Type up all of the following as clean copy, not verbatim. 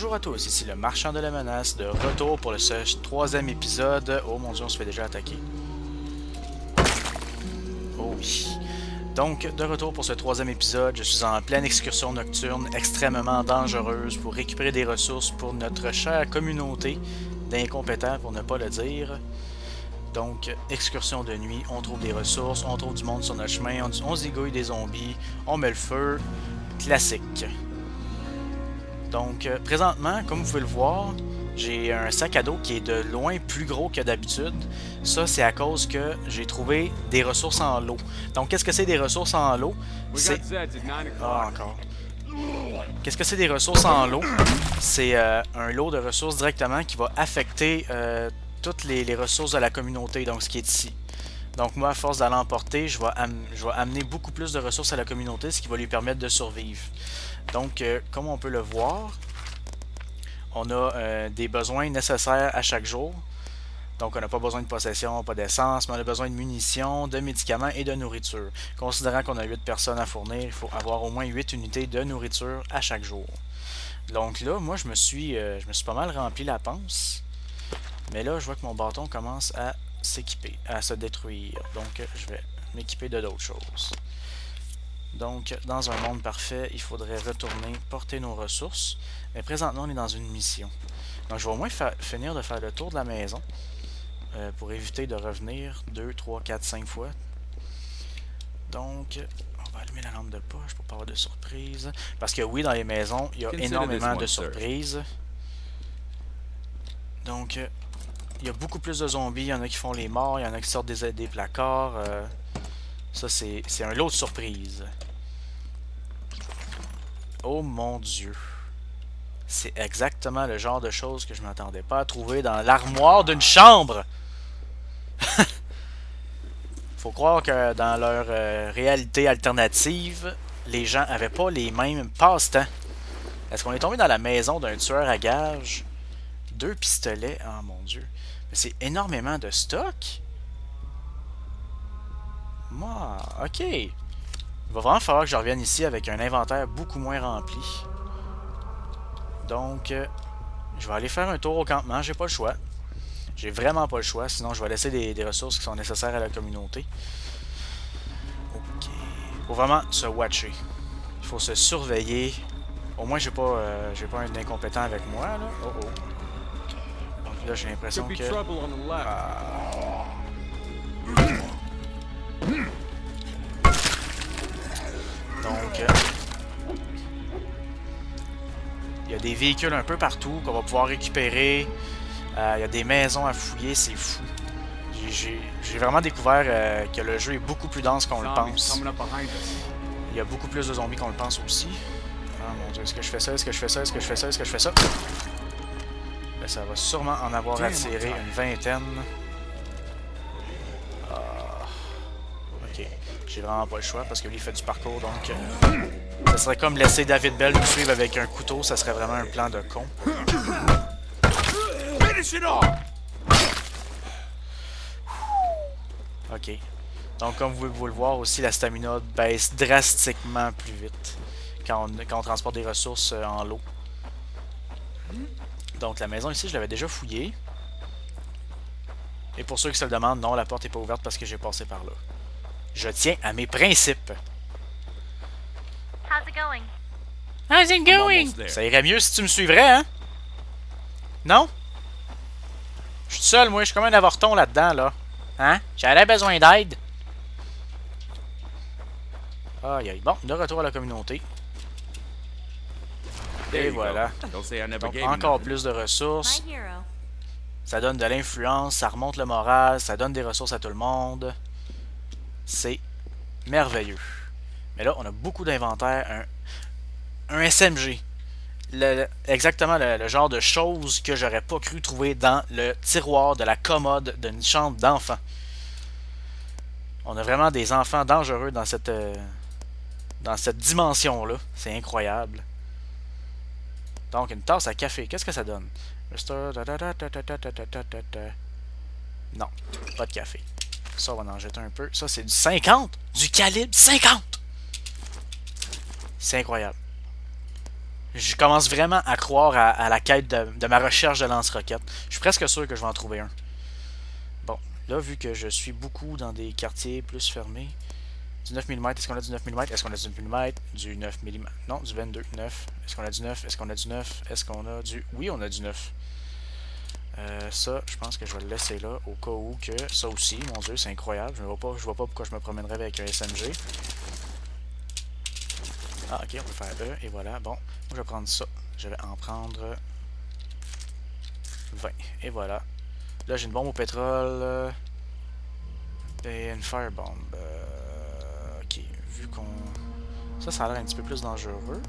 Bonjour à tous, ici le Marchand de la Menace, de retour pour ce troisième épisode. Oh mon dieu, on se fait déjà attaquer. Oh oui. Donc, de retour pour ce troisième épisode, je suis en pleine excursion nocturne extrêmement dangereuse pour récupérer des ressources pour notre chère communauté d'incompétents, pour ne pas le dire. Donc, excursion de nuit, on trouve des ressources, on trouve du monde sur notre chemin, on zigouille des zombies, on met le feu, classique. Donc, présentement, comme vous pouvez le voir, j'ai un sac à dos qui est de loin plus gros que d'habitude. Ça, c'est à cause que j'ai trouvé des ressources en lot. Donc, qu'est-ce que c'est des ressources en lot? C'est... Ah, encore. Qu'est-ce que c'est des ressources en lot? C'est un lot de ressources directement qui va affecter toutes les ressources de la communauté, donc ce qui est ici. Donc moi, à force d'aller emporter, je vais amener beaucoup plus de ressources à la communauté, ce qui va lui permettre de survivre. Donc, comme on peut le voir, on a des besoins nécessaires à chaque jour. Donc, on n'a pas besoin de possession, pas d'essence, mais on a besoin de munitions, de médicaments et de nourriture. Considérant qu'on a 8 personnes à fournir, il faut avoir au moins 8 unités de nourriture à chaque jour. Donc là, moi, je me suis pas mal rempli la panse. Mais là, je vois que mon bâton commence à s'équiper, à se détruire. Donc, je vais m'équiper de d'autres choses. Donc, dans un monde parfait, il faudrait retourner porter nos ressources. Mais présentement, on est dans une mission. Donc, je vais au moins finir de faire le tour de la maison pour éviter de revenir 2, 3, 4, 5 fois. Donc, on va allumer la lampe de poche pour pas avoir de surprises. Parce que oui, dans les maisons, il y a énormément de surprises. Donc, il y a beaucoup plus de zombies. Il y en a qui font les morts, il y en a qui sortent des placards. Ça, c'est un lot de surprises. Oh mon dieu. C'est exactement le genre de choses que je m'attendais pas à trouver dans l'armoire d'une chambre. Faut croire que dans leur réalité alternative, les gens avaient pas les mêmes passe-temps. Est-ce qu'on est tombé dans la maison d'un tueur à gages? 2 pistolets, oh mon dieu. Mais c'est énormément de stock. Moi, ok. Il va vraiment falloir que je revienne ici avec un inventaire beaucoup moins rempli. Donc, je vais aller faire un tour au campement. J'ai pas le choix. J'ai vraiment pas le choix. Sinon, je vais laisser des ressources qui sont nécessaires à la communauté. Ok. Faut vraiment se watcher. Il faut se surveiller. Au moins, j'ai pas un incompétent avec moi, là. Oh oh. Donc là, j'ai l'impression que... Donc... il y a des véhicules un peu partout qu'on va pouvoir récupérer. Il y a des maisons à fouiller, c'est fou. J'ai vraiment découvert que le jeu est beaucoup plus dense qu'on le pense. Il y a beaucoup plus de zombies qu'on le pense aussi. Ah mon dieu, est-ce que je fais ça? Est-ce que je fais ça? Est-ce que je fais ça? Est-ce que je fais ça? Là, ça va sûrement en avoir attiré une vingtaine. Ok, j'ai vraiment pas le choix parce que lui il fait du parcours, donc... ça serait comme laisser David Bell nous suivre avec un couteau, ça serait vraiment un plan de con. Ok. Donc comme vous pouvez le voir aussi, la stamina baisse drastiquement plus vite quand on transporte des ressources en lot. Donc la maison ici, je l'avais déjà fouillée. Et pour ceux qui se le demandent, non, la porte n'est pas ouverte parce que j'ai passé par là. Je tiens à mes principes. How's it going? How's it going? Ça irait mieux si tu me suivrais, hein? Non? Je suis seul, moi, je suis comme un avorton là-dedans, là. Hein? J'aurais besoin d'aide. Aïe aïe. Bon, de retour à la communauté. Et voilà. Donc, encore plus de ressources. Ça donne de l'influence, ça remonte le moral, ça donne des ressources à tout le monde. C'est merveilleux. Mais là, on a beaucoup d'inventaire. Un SMG. Exactement le genre de choses que j'aurais pas cru trouver dans le tiroir de la commode d'une chambre d'enfant. On a vraiment des enfants dangereux dans cette dimension-là. C'est incroyable. Donc, une tasse à café. Qu'est-ce que ça donne? Non, pas de café. Ça, on va en jeter un peu. Ça, c'est du 50! Du calibre 50! C'est incroyable. Je commence vraiment à croire à la quête de ma recherche de lance-roquettes. Je suis presque sûr que je vais en trouver un. Bon, là, vu que je suis beaucoup dans des quartiers plus fermés, du 9 mm, est-ce qu'on a du 9 mm? Est-ce qu'on a du 9 mm? Du 9 mm. Non, du 22, 9. Est-ce qu'on a du 9? Est-ce qu'on a du 9? Est-ce qu'on a du... Oui, on a du 9. Ça, je pense que je vais le laisser là, au cas où que... Ça aussi, mon dieu, c'est incroyable. Je vois pas pourquoi je me promènerais avec un SMG. Ah, ok, on peut faire E, et voilà. Bon, moi, je vais prendre ça. Je vais en prendre 20. Et voilà. Là, j'ai une bombe au pétrole. Et une firebomb. Ok, vu qu'on... Ça a l'air un petit peu plus dangereux.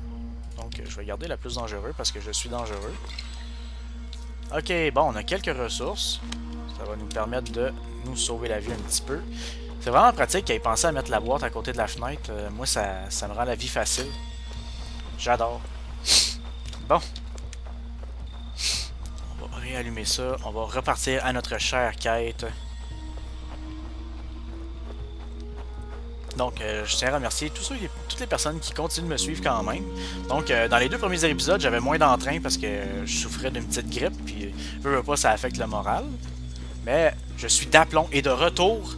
Donc, je vais garder la plus dangereuse parce que je suis dangereux. Ok, bon, on a quelques ressources. Ça va nous permettre de nous sauver la vie un petit peu. C'est vraiment pratique qu'il ait pensé à mettre la boîte à côté de la fenêtre. Moi, ça me rend la vie facile. J'adore. Bon. On va réallumer ça. On va repartir à notre chère quête. Donc, je tiens à remercier toutes les personnes qui continuent de me suivre quand même. Donc, dans les 2 premiers épisodes, j'avais moins d'entrain parce que je souffrais d'une petite grippe. Puis, veux pas, ça affecte le moral. Mais, je suis d'aplomb et de retour.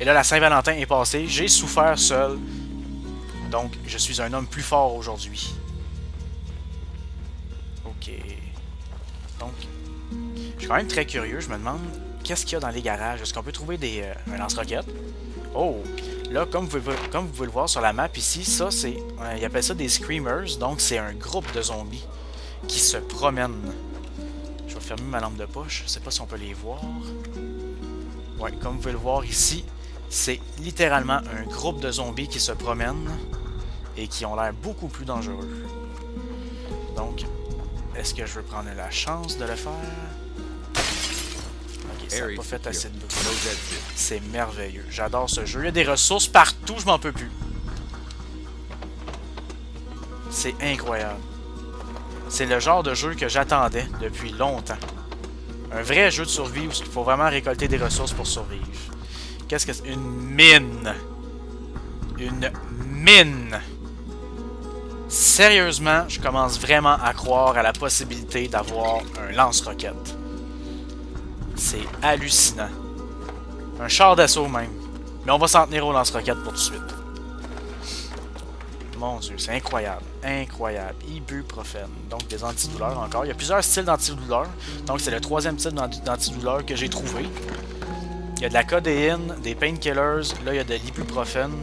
Et là, la Saint-Valentin est passée. J'ai souffert seul. Donc, je suis un homme plus fort aujourd'hui. Ok. Donc, je suis quand même très curieux. Je me demande, qu'est-ce qu'il y a dans les garages? Est-ce qu'on peut trouver un lance-roquettes? Oh! Là, comme vous pouvez le voir sur la map ici, ça c'est... ils appellent ça des Screamers, donc c'est un groupe de zombies qui se promènent. Je vais fermer ma lampe de poche, je sais pas si on peut les voir. Ouais, comme vous pouvez le voir ici, c'est littéralement un groupe de zombies qui se promènent et qui ont l'air beaucoup plus dangereux. Donc, est-ce que je veux prendre la chance de le faire? Ça n'a pas fait assez de bruit. C'est merveilleux. J'adore ce jeu. Il y a des ressources partout, je m'en peux plus. C'est incroyable. C'est le genre de jeu que j'attendais depuis longtemps. Un vrai jeu de survie où il faut vraiment récolter des ressources pour survivre. Qu'est-ce que c'est? Une mine. Une mine. Sérieusement, je commence vraiment à croire à la possibilité d'avoir un lance-roquette. C'est hallucinant. Un char d'assaut même. Mais on va s'en tenir au lance-roquette pour tout de suite. Mon dieu, c'est incroyable. Incroyable. Ibuprofène. Donc des antidouleurs encore. Il y a plusieurs styles d'antidouleurs. Donc c'est le 3e type d'antidouleur que j'ai trouvé. Il y a de la codéine, des painkillers. Là, il y a de l'ibuprofène.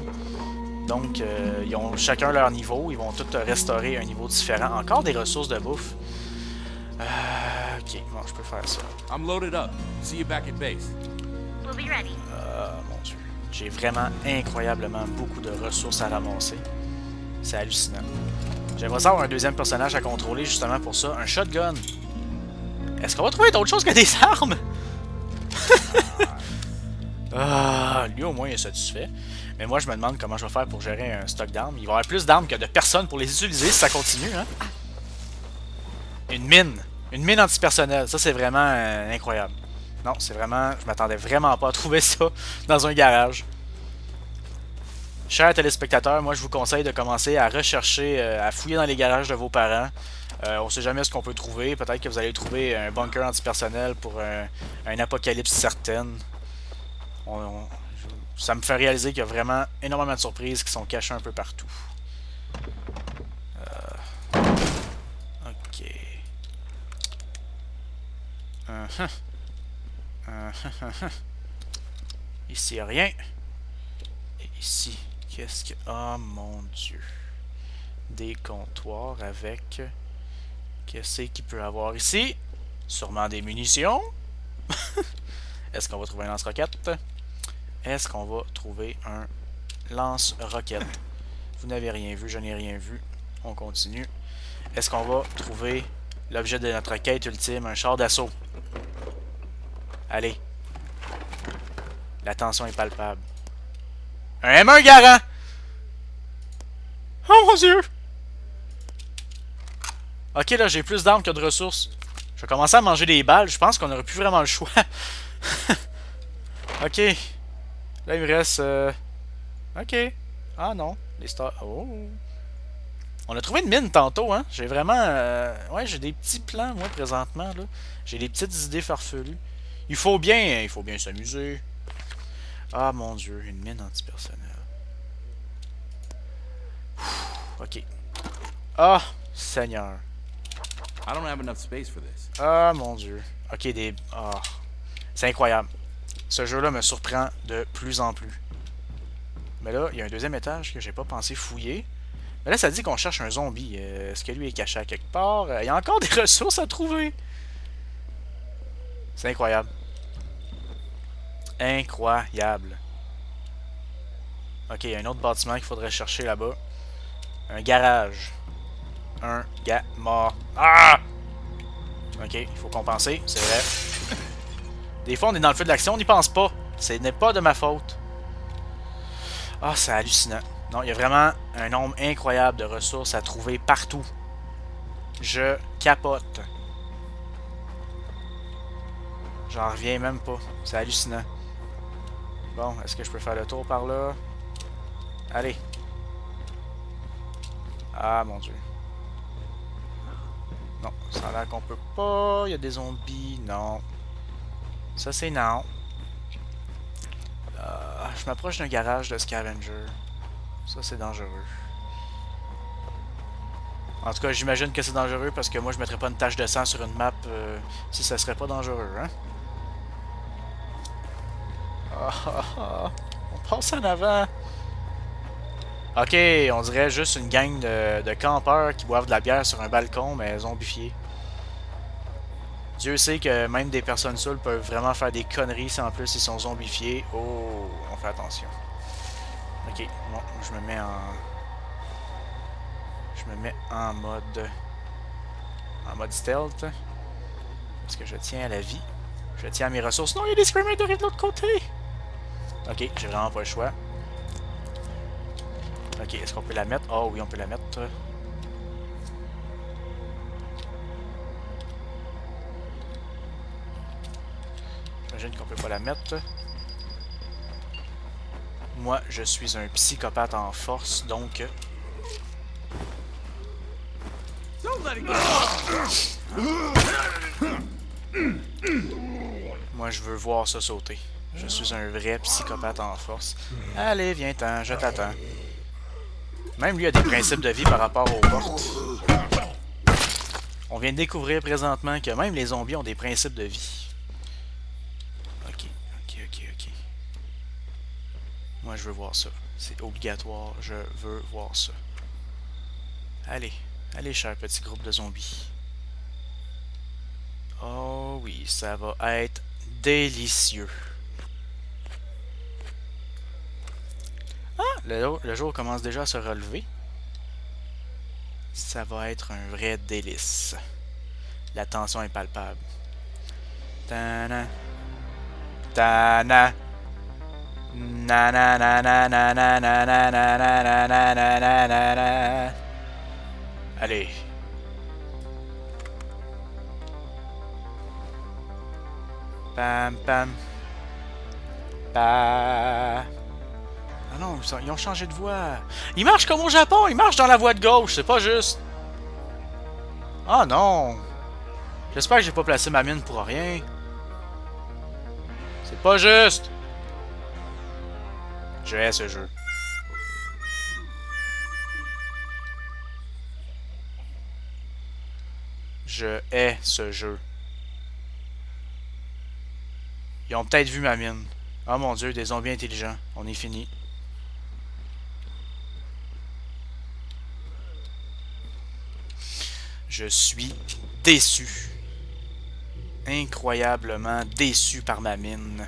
Donc, ils ont chacun leur niveau. Ils vont tous restaurer un niveau différent. Encore des ressources de bouffe. Ok, bon, je peux faire ça. I'm loaded up. See you back at base. We'll be ready. Mon dieu. J'ai vraiment incroyablement beaucoup de ressources à ramasser. C'est hallucinant. J'aimerais avoir un 2e personnage à contrôler justement pour ça. Un shotgun. Est-ce qu'on va trouver d'autres choses que des armes? Lui au moins il est satisfait. Mais moi je me demande comment je vais faire pour gérer un stock d'armes. Il va y avoir plus d'armes que de personnes pour les utiliser si ça continue, hein? Une mine. Une mine antipersonnelle. Ça c'est vraiment incroyable. Non, c'est vraiment... Je m'attendais vraiment pas à trouver ça dans un garage. Chers téléspectateurs, moi je vous conseille de commencer à rechercher, à fouiller dans les garages de vos parents. On sait jamais ce qu'on peut trouver. Peut-être que vous allez trouver un bunker antipersonnel pour un apocalypse certaine. Ça me fait réaliser qu'il y a vraiment énormément de surprises qui sont cachées un peu partout. Ok. Ici, il n'y a rien. Et ici, qu'est-ce que... Oh mon dieu. Des comptoirs avec... Qu'est-ce qu'il peut avoir ici? Sûrement des munitions. Est-ce qu'on va trouver un lance-roquette? Est-ce qu'on va trouver un lance-roquette? Vous n'avez rien vu, je n'ai rien vu. On continue. Est-ce qu'on va trouver l'objet de notre quête ultime, un char d'assaut? Allez. La tension est palpable. Un M1 Garand! Oh mon dieu! Ok, là, j'ai plus d'armes que de ressources. Je vais commencer à manger des balles. Je pense qu'on n'aurait plus vraiment le choix. Ok. Là, il me reste... Ok. Ah non. Les stars... Oh. On a trouvé une mine tantôt, hein. J'ai vraiment... Ouais, j'ai des petits plans, moi, présentement, là. J'ai des petites idées farfelues. Il faut bien s'amuser. Ah, mon Dieu, une mine antipersonnelle. Ok. Ah, Seigneur. I don't have enough space for this. Ah, mon Dieu. Ok, des... Ah. C'est incroyable. Ce jeu-là me surprend de plus en plus. Mais là, il y a un deuxième étage que j'ai pas pensé fouiller. Mais là, ça dit qu'on cherche un zombie. Est-ce que lui est caché à quelque part? Il y a encore des ressources à trouver. C'est incroyable. Incroyable. Ok, il y a un autre bâtiment qu'il faudrait chercher là-bas. Un garage. Un gars mort. Ah! Ok, il faut compenser, c'est vrai. Des fois, on est dans le feu de l'action, on n'y pense pas. Ce n'est pas de ma faute. Ah, c'est hallucinant. Non, il y a vraiment un nombre incroyable de ressources à trouver partout. Je capote. J'en reviens même pas. C'est hallucinant. Bon, est-ce que je peux faire le tour par là? Allez. Ah, mon Dieu. Non, ça a l'air qu'on peut pas. Il y a des zombies. Non. Ça, c'est non. Je m'approche d'un garage de scavenger. Ça, c'est dangereux. En tout cas, j'imagine que c'est dangereux parce que moi, je mettrais pas une tache de sang sur une map si ça serait pas dangereux, hein? On passe en avant. Ok, on dirait juste une gang de campeurs qui boivent de la bière sur un balcon, mais zombifiés. Dieu sait que même des personnes seules peuvent vraiment faire des conneries si en plus ils sont zombifiés. Oh, on fait attention. Ok, bon, je me mets en... Je me mets en mode... En mode stealth. Parce que je tiens à la vie. Je tiens à mes ressources. Non, il y a des screamers de l'autre côté! Ok, j'ai vraiment pas le choix. Ok, est-ce qu'on peut la mettre? Oh oui, on peut la mettre. J'imagine qu'on peut pas la mettre. Moi, je suis un psychopathe en force, donc... Moi, je veux voir ça sauter. Je suis un vrai psychopathe en force. Allez, viens-t'en, je t'attends. Même lui a des principes de vie par rapport aux portes. On vient de découvrir présentement que même les zombies ont des principes de vie. Ok. Moi, je veux voir ça. C'est obligatoire, je veux voir ça. Allez, cher petit groupe de zombies. Oh oui, ça va être délicieux. Ah, le jour commence déjà à se relever. Ça va être un vrai délice. La tension est palpable. Tana. Tana. Na na na na na na na na na na na na na na na. Allez. Pam pam. Pa. Ah non, ils ont changé de voie. Ils marchent comme au Japon, ils marchent dans la voie de gauche, c'est pas juste. Ah non. J'espère que j'ai pas placé ma mine pour rien. C'est pas juste. Je hais ce jeu. Je hais ce jeu. Ils ont peut-être vu ma mine. Oh mon Dieu, des zombies intelligents. On est fini. Je suis déçu. Incroyablement déçu par ma mine.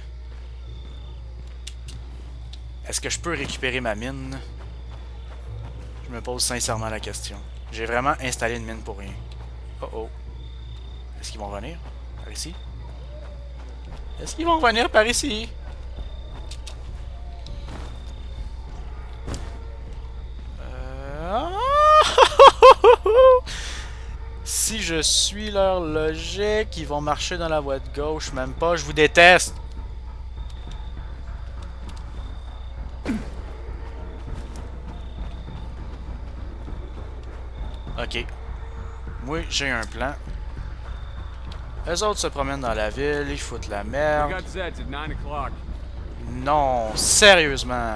Est-ce que je peux récupérer ma mine? Je me pose sincèrement la question. J'ai vraiment installé une mine pour rien. Oh oh. Est-ce qu'ils vont venir par ici? Est-ce qu'ils vont venir par ici? Si je suis leur logique, ils vont marcher dans la voie de gauche. Même pas, je vous déteste. Ok. Moi, j'ai un plan. Les autres se promènent dans la ville, ils foutent la We merde. got Zeds at 9 o'clock. Non, sérieusement.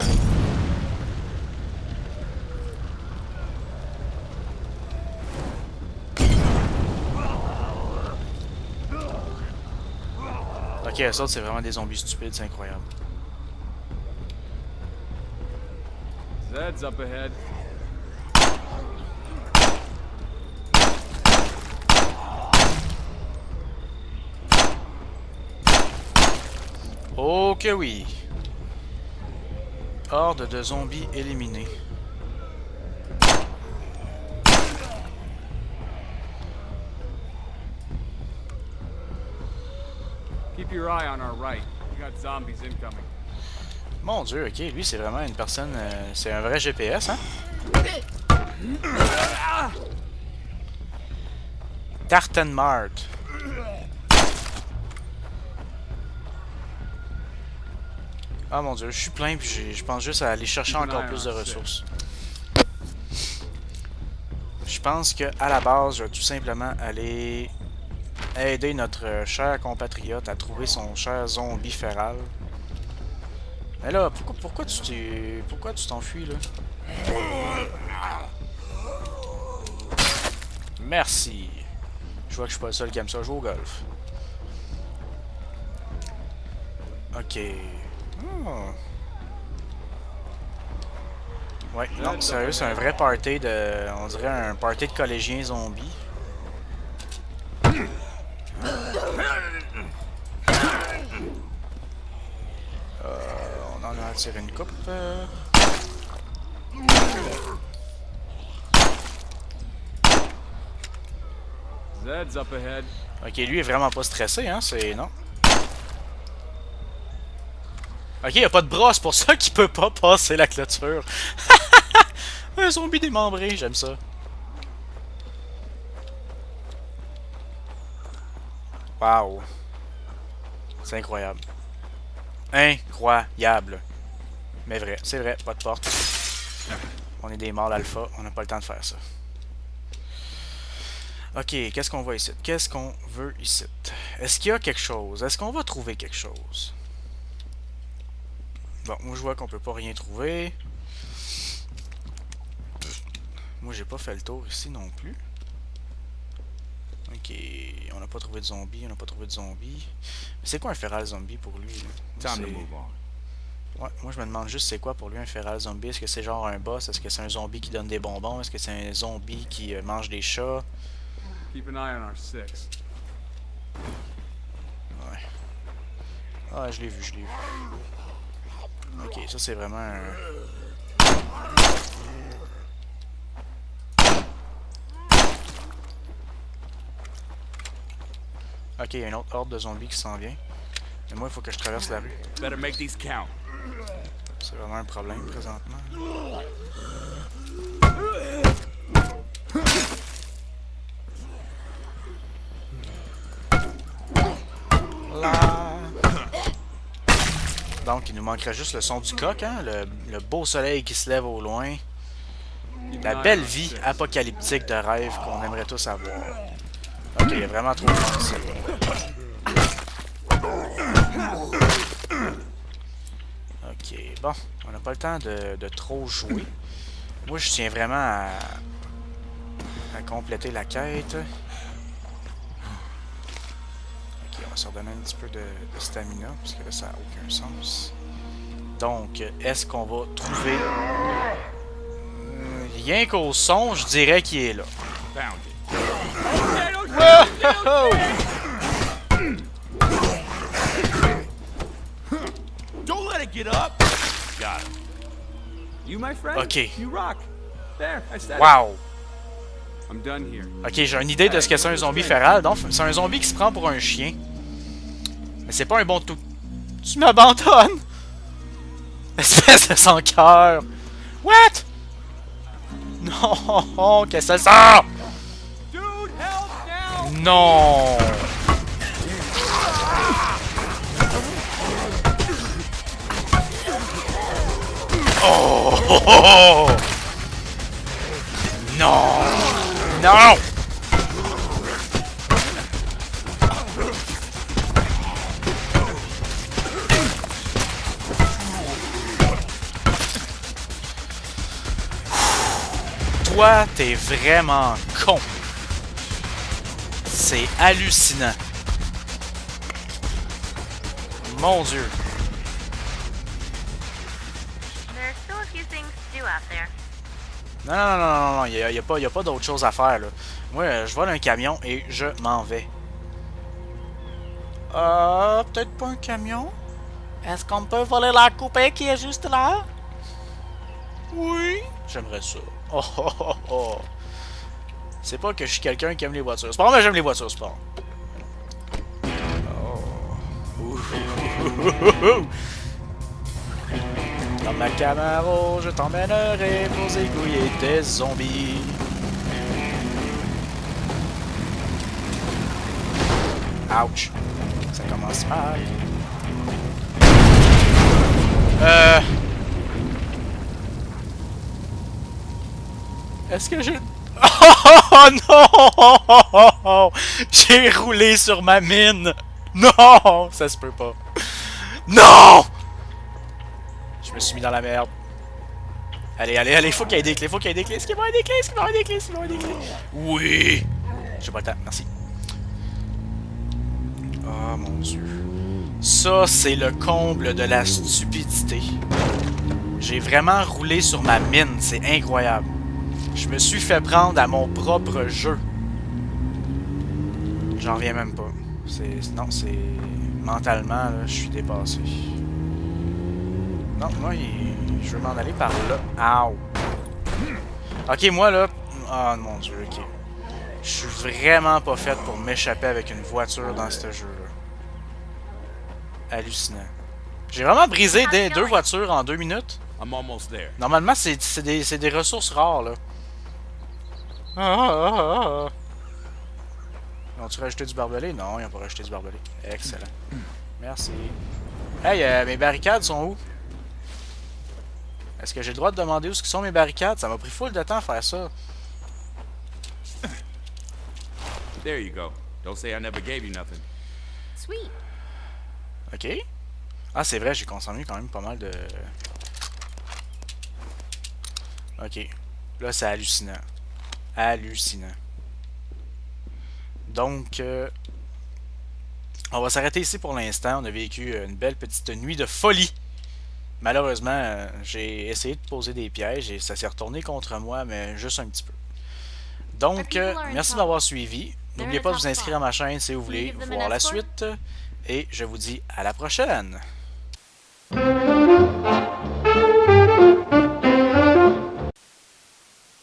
Ok, les autres, c'est vraiment des zombies stupides, c'est incroyable. Zeds up ahead. Oh que oui. Horde de zombies éliminés. Keep your eye on our right. We got zombies incoming. Mon dieu, ok, lui c'est vraiment une personne... c'est un vrai GPS, hein? Tartanmart. Ah mon dieu, je suis plein puis je pense juste à aller chercher encore plus de ressources. Je pense que à la base, je vais tout simplement aller aider notre cher compatriote à trouver son cher zombie féral. Mais là, pourquoi tu t'enfuis là? Merci. Je vois que je suis pas le seul qui aime ça jouer au golf. Ok. Oh. Ouais, non, sérieux, c'est un vrai party de... On dirait un party de collégiens zombies. On en a tiré une coupe. Zeds up ahead. Ok, lui est vraiment pas stressé, hein, c'est... non. Ok, il a pas de bras, c'est pour ça qu'il peut pas passer la clôture. Un zombie démembré, j'aime ça. Waouh. C'est incroyable. Incroyable. Mais vrai, c'est vrai, pas de porte. On est des mâles alpha, on n'a pas le temps de faire ça. Ok, qu'est-ce qu'on voit ici? Qu'est-ce qu'on veut ici? Est-ce qu'il y a quelque chose? Est-ce qu'on va trouver quelque chose? Bon, moi je vois qu'on peut pas rien trouver. Moi j'ai pas fait le tour ici non plus. Ok, on n'a pas trouvé de zombie, on n'a pas trouvé de zombie. Mais c'est quoi un feral zombie pour lui? Time to move on. Ouais, moi je me demande juste c'est quoi pour lui un feral zombie. Est-ce que c'est genre un boss? Est-ce que c'est un zombie qui donne des bonbons? Est-ce que c'est un zombie qui mange des chats? Keep an eye on our six. Ouais. Ah, je l'ai vu, je l'ai vu. Ok, ça c'est vraiment un... Ok, il y a une autre horde de zombies qui s'en vient. Mais moi, il faut que je traverse la rue. Better make these count. C'est vraiment un problème présentement. Là. Donc, il nous manquerait juste le son du coq, hein? Le beau soleil qui se lève au loin. La belle vie apocalyptique de rêve qu'on aimerait tous avoir. Ok, il y a vraiment trop de monde ici. Ok, bon, on n'a pas le temps de trop jouer. Moi, je tiens vraiment à compléter la quête. Ok, on va se redonner un petit peu de stamina, parce que là, ça n'a aucun sens. Donc, est-ce qu'on va trouver... rien qu'au son, je dirais qu'il est là. Found it. Wow! Don't let it get up. Got it. You, my friend? Ok. You rock. There, I said it. Wow! I'm done here. Ok, j'ai une idée de ce que c'est un zombie féral. Donc, c'est un zombie qui se prend pour un chien. Mais c'est pas un bon tout. Tu m'abandonnes! Espèce de sans cœur! What? Non! Qu'est-ce que c'est ça? Dude, help now! Non! Oh! Oh, oh, oh. Non! Non! Toi, t'es vraiment con. C'est hallucinant. Mon Dieu. There's still a few things to do out there. Non, il n'y a pas d'autre chose à faire, là. Moi, je vole un camion et je m'en vais. Peut-être pas un camion? Est-ce qu'on peut voler la coupée qui est juste là? Oui, j'aimerais ça. Oh, oh, oh, oh. C'est pas que je suis quelqu'un qui aime les voitures sport, mais j'aime les voitures sport. Oh. Dans ma Camaro, je t'emmènerai pour zigouiller des zombies. Ouch. Ça commence mal. Est-ce que j'ai... Oh non! J'ai roulé sur ma mine! Non! Ça se peut pas. Non! Je me suis mis dans la merde. Allez, faut qu'il y ait des clés, faut qu'il y ait des clés. Est-ce qu'il va y avoir des clés? Est-ce qu'il va y avoir des clés? Est-ce qu'il va y avoir des clés? Oui! J'ai pas le temps, merci. Oh mon Dieu. Ça, c'est le comble de la stupidité. J'ai vraiment roulé sur ma mine, c'est incroyable. Je me suis fait prendre à mon propre jeu. J'en reviens même pas. Non, c'est... Mentalement, là, je suis dépassé. Non, moi, je veux m'en aller par là. Ow! Ok, moi, là... Oh mon Dieu, ok. Je suis vraiment pas fait pour m'échapper avec une voiture dans ce jeu-là. Hallucinant. J'ai vraiment brisé deux voitures en 2 minutes. I'm almost there. Normalement, c'est des ressources rares, là. Ont-tu rajouté du barbelé? Non, ils n'ont pas rajouté du barbelé. Excellent. Merci. Hey, mes barricades sont où? Est-ce que j'ai le droit de demander où sont mes barricades? Ça m'a pris full de temps à faire ça. There you go. Don't say I never gave you nothing. Sweet. Ok. Ah, c'est vrai, j'ai consommé quand même pas mal de... Ok. Là, c'est hallucinant. Hallucinant. Donc, on va s'arrêter ici pour l'instant. On a vécu une belle petite nuit de folie. Malheureusement, j'ai essayé de poser des pièges et ça s'est retourné contre moi, mais juste un petit peu. Donc, merci de m'avoir suivi. N'oubliez pas de vous inscrire à ma chaîne si vous voulez voir la suite. Et je vous dis à la prochaine!